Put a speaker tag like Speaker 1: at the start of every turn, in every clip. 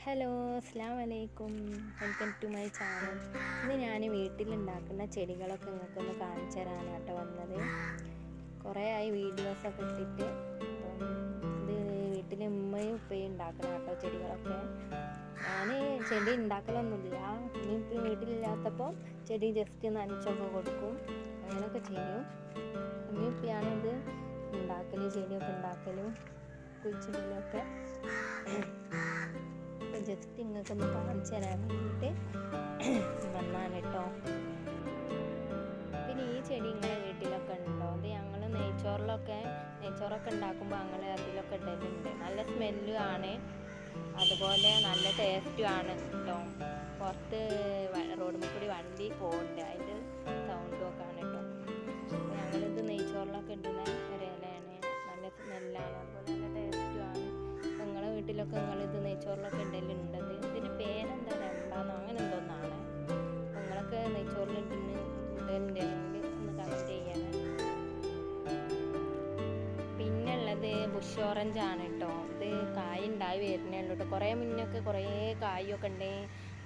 Speaker 1: Hello, അസ്സലാമു അലൈക്കും. Welcome to my channel. ഇന്ന് ഞാൻ വീട്ടിലുണ്ടാക്കുന്ന ചെടികളൊക്കെ നിങ്ങൾക്കൊന്ന് കാണിച്ചു തരാനാണ് കേട്ടോ വന്നത്. കുറേ ആയി വീഡിയോസൊക്കെ ഇട്ടിട്ട്. ഇത് വീട്ടിൽ ഉമ്മയും ഉപ്പയും ഉണ്ടാക്കണം കേട്ടോ ചെടികളൊക്കെ. ഞാൻ ചെടി ഉണ്ടാക്കലൊന്നുമില്ല. ഇനിയിപ്പോൾ വീട്ടിലില്ലാത്തപ്പോൾ ചെടി ജസ്റ്റ് നനച്ചൊക്കെ കൊടുക്കും, അങ്ങനെയൊക്കെ ചെയ്യും. ഉമ്മയും ഉപ്പയാണിത് ഉണ്ടാക്കലും ചെടിയൊക്കെ ഉണ്ടാക്കലും കുഴിച്ചിടലൊക്കെ. ജസ്റ്റ് ഇങ്ങൾക്കൊന്ന് കാണിച്ചു തരാൻ വേണ്ടിയിട്ട് വന്നാണ് കേട്ടോ. പിന്നെ ഈ ചെടി ഇങ്ങനെ വീട്ടിലൊക്കെ ഉണ്ടോ? അത് ഞങ്ങൾ നെയ്ച്ചോറൊക്കെ ഉണ്ടാക്കുമ്പോൾ ഞങ്ങൾ അതിലൊക്കെ ഇടലുണ്ട്. നല്ല സ്മെല്ലും ആണ്, അതുപോലെ നല്ല ടേസ്റ്റും ആണ് കേട്ടോ. പുറത്ത് റോഡിൽ കൂടി വണ്ടി പോകുന്നുണ്ട്, അതിൻ്റെ സൗണ്ടും ഒക്കെ ആണ് കേട്ടോ. അപ്പോൾ ഞങ്ങളിത് നെയ്ച്ചോറിലൊക്കെ ഇടുന്ന ഒരു ഇലയാണ്, നല്ല സ്മെല്ലാണ്, അതുപോലെ നല്ല ടേസ്റ്റും ആണ്. നിങ്ങളെ വീട്ടിലൊക്കെ നിങ്ങളിത് നെയ്ച്ചോറിലൊക്കെ ഇടലുണ്ടത്. ഇതിന് പേരെന്താ, രണ്ടാന്നോ അങ്ങനെ എന്തോന്നാണ്. അപ്പോൾ നിങ്ങളൊക്കെ നെയ്ച്ചോറിൽ ഇടലുണ്ടെങ്കിൽ ഒന്ന് കമൻറ്റ് ചെയ്യണം. പിന്നെ ഉള്ളത് ബുഷ് ഓറഞ്ച് ആണ് കേട്ടോ. ഇത് കായ് ഉണ്ടായി വരുന്നേ ഉള്ളൂ കേട്ടോ. കുറേ മുന്നൊക്കെ കുറേ കായൊക്കെ ഉണ്ട്.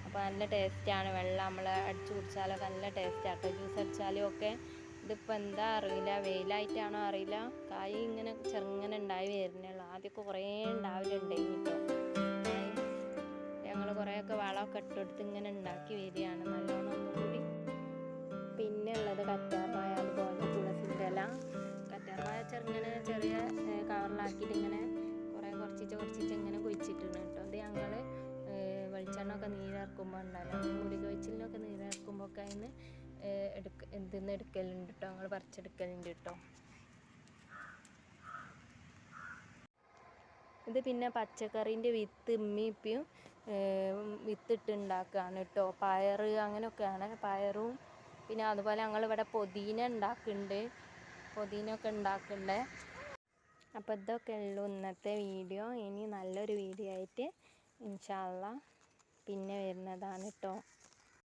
Speaker 1: അപ്പോൾ നല്ല ടേസ്റ്റാണ്. വെള്ളം നമ്മൾ അടിച്ചു കുടിച്ചാലൊക്കെ നല്ല ടേസ്റ്റാണ് കേട്ടോ. ജ്യൂസ് അടിച്ചാലും ഒക്കെ. ഇതിപ്പോൾ എന്താ അറിയില്ല, വെയിലായിട്ടാണോ അറിയില്ല, കായ് ഇങ്ങനെ ചെറുങ്ങനെ ഉണ്ടായി വരുന്നേ ഉള്ളൂ. ആദ്യമൊക്കെ കുറേ ഉണ്ടാവലുണ്ടായിരുന്നു കേട്ടോ. ഞങ്ങൾ കുറേയൊക്കെ വളമൊക്കെ ഇട്ടെടുത്ത് ഇങ്ങനെ ഉണ്ടാക്കി വരികയാണ് നല്ലോണം ഒന്നുകൂടി. പിന്നെ ഉള്ളത് കറ്റാർവാഴ, അതുപോലെ തുളസിൻ്റെ ഇല. കറ്റാർവാഴ ചെറുങ്ങനെ ചെറിയ കവറിലാക്കിയിട്ട് ഇങ്ങനെ കുറച്ചിട്ട് ഇങ്ങനെ കുഴിച്ചിട്ടുണ്ട് കേട്ടോ. അത് ഞങ്ങൾ വെളിച്ചെണ്ണ ഒക്കെ നീരിറക്കുമ്പോൾ ഉണ്ടല്ലോ, മുടി കൊഴിച്ചിലിനൊക്കെ നീരിറക്കുമ്പോൾ ഒക്കെ അതിന് ഇതിന്ന് എടുക്കലുണ്ട് കേട്ടോ. ഞങ്ങൾ പറിച്ചെടുക്കലുണ്ട് കേട്ടോ. ഇത് പിന്നെ പച്ചക്കറീൻ്റെ വിത്ത് ഉമ്മയും വിത്തിട്ട് ഉണ്ടാക്കുകയാണ് കേട്ടോ. പയർ അങ്ങനെയൊക്കെയാണ്, പയറും. പിന്നെ അതുപോലെ ഞങ്ങളിവിടെ പുതിന ഒക്കെ ഉണ്ടാക്കുന്നുണ്ട്. അപ്പോൾ ഇതൊക്കെ ഉള്ളൂ ഇന്നത്തെ വീഡിയോ. ഇനി നല്ലൊരു വീഡിയോ ആയിട്ട് ഇൻഷാ അല്ലാഹ് പിന്നെ വരുന്നതാണ് കേട്ടോ.